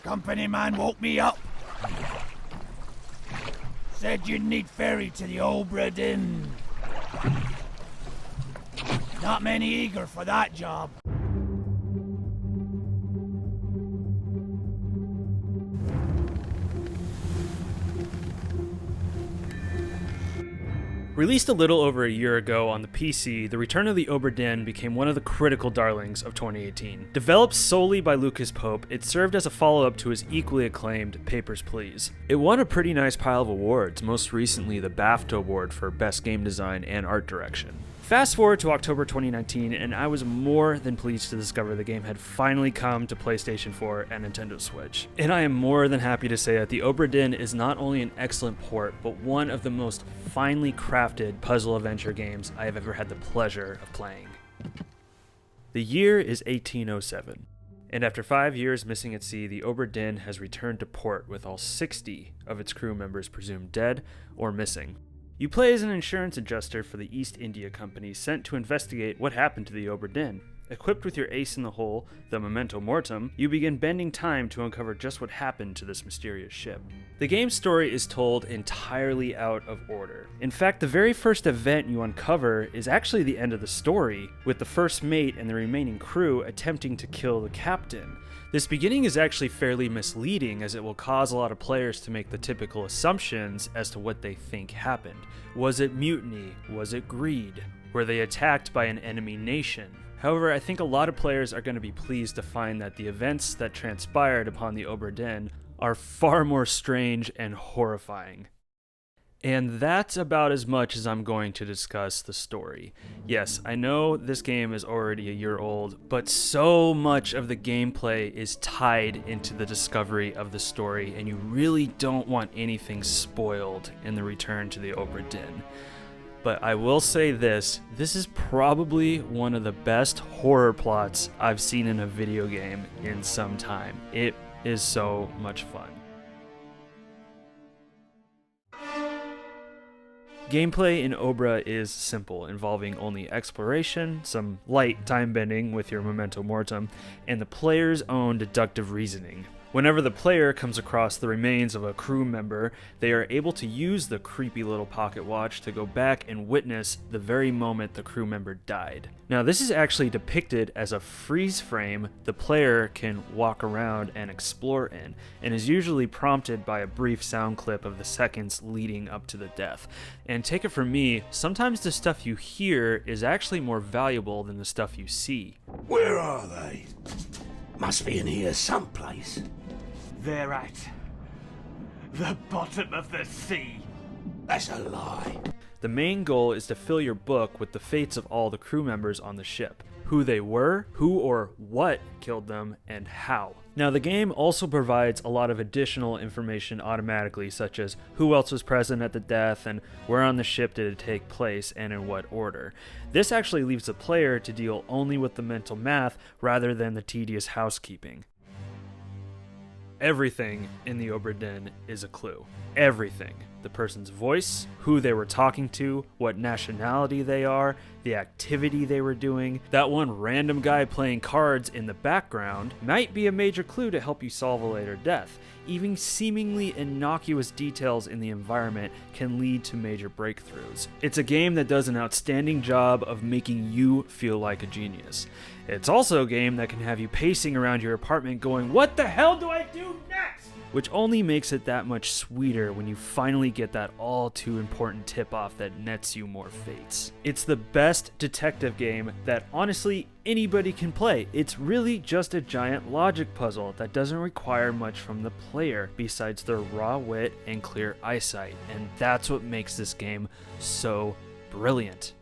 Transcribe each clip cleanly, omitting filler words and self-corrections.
Company man woke me up. Said you'd need ferry to the Obra Dinn. Not many eager for that job. Released a little over a year ago on the PC, The Return of the Obra Dinn became one of the critical darlings of 2018. Developed solely by Lucas Pope, it served as a follow-up to his equally acclaimed Papers, Please. It won a pretty nice pile of awards, most recently the BAFTA Award for Best Game Design and Art Direction. Fast forward to October 2019, and I was more than pleased to discover the game had finally come to PlayStation 4 and Nintendo Switch. And I am more than happy to say that the Obra Dinn is not only an excellent port, but one of the most finely crafted puzzle adventure games I have ever had the pleasure of playing. The year is 1807, and after 5 years missing at sea, the Obra Dinn has returned to port with all 60 of its crew members presumed dead or missing. You play as an insurance adjuster for the East India Company sent to investigate what happened to the Obra Dinn. Equipped with your ace in the hole, the Memento Mortem, you begin bending time to uncover just what happened to this mysterious ship. The game's story is told entirely out of order. In fact, the very first event you uncover is actually the end of the story, with the first mate and the remaining crew attempting to kill the captain. This beginning is actually fairly misleading, as it will cause a lot of players to make the typical assumptions as to what they think happened. Was it mutiny? Was it greed? Were they attacked by an enemy nation? However, I think a lot of players are going to be pleased to find that the events that transpired upon the Obra Dinn are far more strange and horrifying. And that's about as much as I'm going to discuss the story. Yes, I know this game is already a year old, but so much of the gameplay is tied into the discovery of the story, and you really don't want anything spoiled in the Return to the Obra Dinn. But I will say this is probably one of the best horror plots I've seen in a video game in some time. It is so much fun. Gameplay in Obra is simple, involving only exploration, some light time bending with your Memento Mortem, and the player's own deductive reasoning. Whenever the player comes across the remains of a crew member, they are able to use the creepy little pocket watch to go back and witness the very moment the crew member died. Now, this is actually depicted as a freeze frame the player can walk around and explore in, and is usually prompted by a brief sound clip of the seconds leading up to the death. And take it from me, sometimes the stuff you hear is actually more valuable than the stuff you see. Where are they? Must be in here someplace. They're at the bottom of the sea. That's a lie. The main goal is to fill your book with the fates of all the crew members on the ship. Who they were, who or what killed them, and how. Now, the game also provides a lot of additional information automatically, such as who else was present at the death, and where on the ship did it take place, and in what order. This actually leaves the player to deal only with the mental math rather than the tedious housekeeping. Everything in the Obra Dinn is a clue. Everything. The person's voice, who they were talking to, what nationality they are, the activity they were doing. That one random guy playing cards in the background might be a major clue to help you solve a later death. Even seemingly innocuous details in the environment can lead to major breakthroughs. It's a game that does an outstanding job of making you feel like a genius. It's also a game that can have you pacing around your apartment going, "What the hell do I do next?" Which only makes it that much sweeter when you finally get that all too important tip-off that nets you more fates. It's the best detective game that honestly anybody can play. It's really just a giant logic puzzle that doesn't require much from the player besides their raw wit and clear eyesight, and that's what makes this game so brilliant.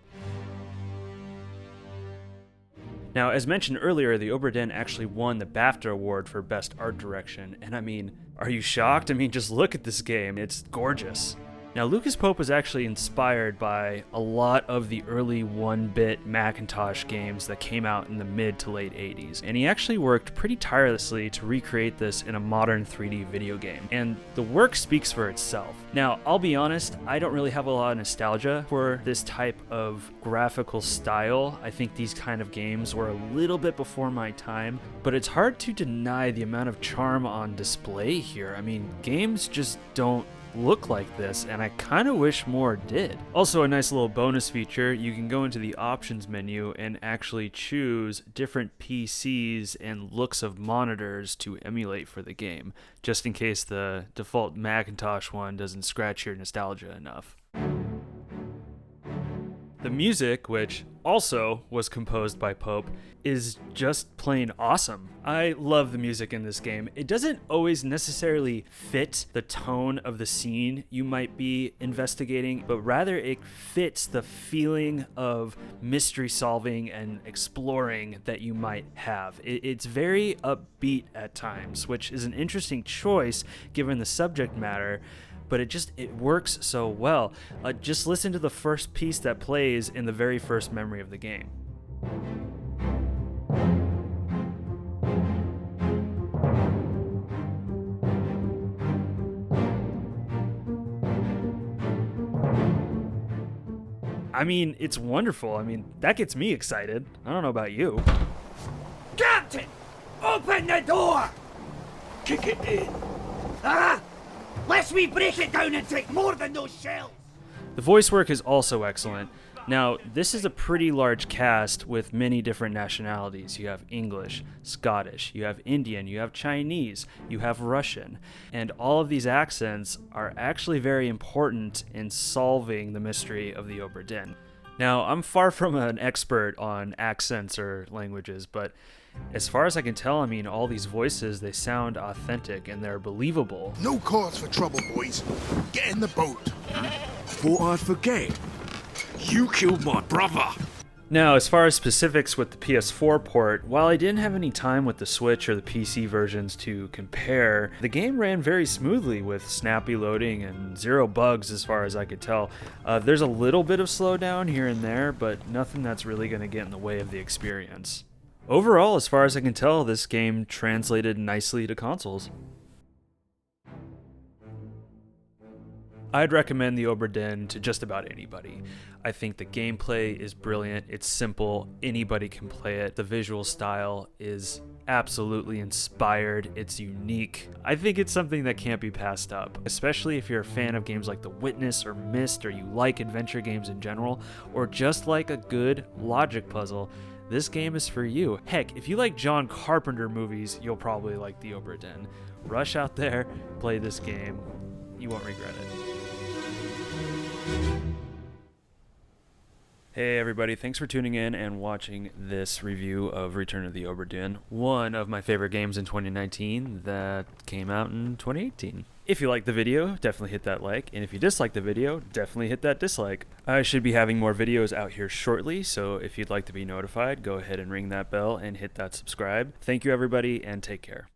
Now, as mentioned earlier, the Obra Dinn actually won the BAFTA Award for Best Art Direction, and I mean, are you shocked? I mean, just look at this game, it's gorgeous. Now, Lucas Pope was actually inspired by a lot of the early 1-bit Macintosh games that came out in the mid to late 80s, and he actually worked pretty tirelessly to recreate this in a modern 3D video game, and the work speaks for itself. Now, I'll be honest, I don't really have a lot of nostalgia for this type of graphical style. I think these kind of games were a little bit before my time, but it's hard to deny the amount of charm on display here. I mean, games just don't look like this, and I kind of wish more did. Also, a nice little bonus feature, you can go into the options menu and actually choose different PCs and looks of monitors to emulate for the game, just in case the default Macintosh one doesn't scratch your nostalgia enough. The music, which also was composed by Pope, is just plain awesome. I love the music in this game. It doesn't always necessarily fit the tone of the scene you might be investigating, but rather it fits the feeling of mystery solving and exploring that you might have. It's very upbeat at times, which is an interesting choice given the subject matter, but it works so well. Just listen to the first piece that plays in the very first memory of the game. I mean, it's wonderful. I mean, that gets me excited. I don't know about you. Captain! Open the door! Kick it in. Ah! Lest we break it down and take more than those shells! The voice work is also excellent. Now, this is a pretty large cast with many different nationalities. You have English, Scottish, you have Indian, you have Chinese, you have Russian, and all of these accents are actually very important in solving the mystery of the Obra Dinn. Now, I'm far from an expert on accents or languages, but as far as I can tell, I mean, all these voices, they sound authentic and they're believable. No cause for trouble, boys. Get in the boat. Thought I'd forget. You killed my brother. Now, as far as specifics with the PS4 port, while I didn't have any time with the Switch or the PC versions to compare, the game ran very smoothly with snappy loading and zero bugs as far as I could tell. There's a little bit of slowdown here and there, but nothing that's really going to get in the way of the experience. Overall, as far as I can tell, this game translated nicely to consoles. I'd recommend the Obra Dinn to just about anybody. I think the gameplay is brilliant, it's simple, anybody can play it. The visual style is absolutely inspired, it's unique. I think it's something that can't be passed up, especially if you're a fan of games like The Witness or Myst, or you like adventure games in general, or just like a good logic puzzle. This game is for you. Heck, if you like John Carpenter movies, you'll probably like the Obra Dinn. Rush out there, play this game. You won't regret it. Hey everybody, thanks for tuning in and watching this review of Return of the Obra Dinn, one of my favorite games in 2019 that came out in 2018. If you liked the video, definitely hit that like, and if you disliked the video, definitely hit that dislike. I should be having more videos out here shortly, so if you'd like to be notified, go ahead and ring that bell and hit that subscribe. Thank you everybody, and take care.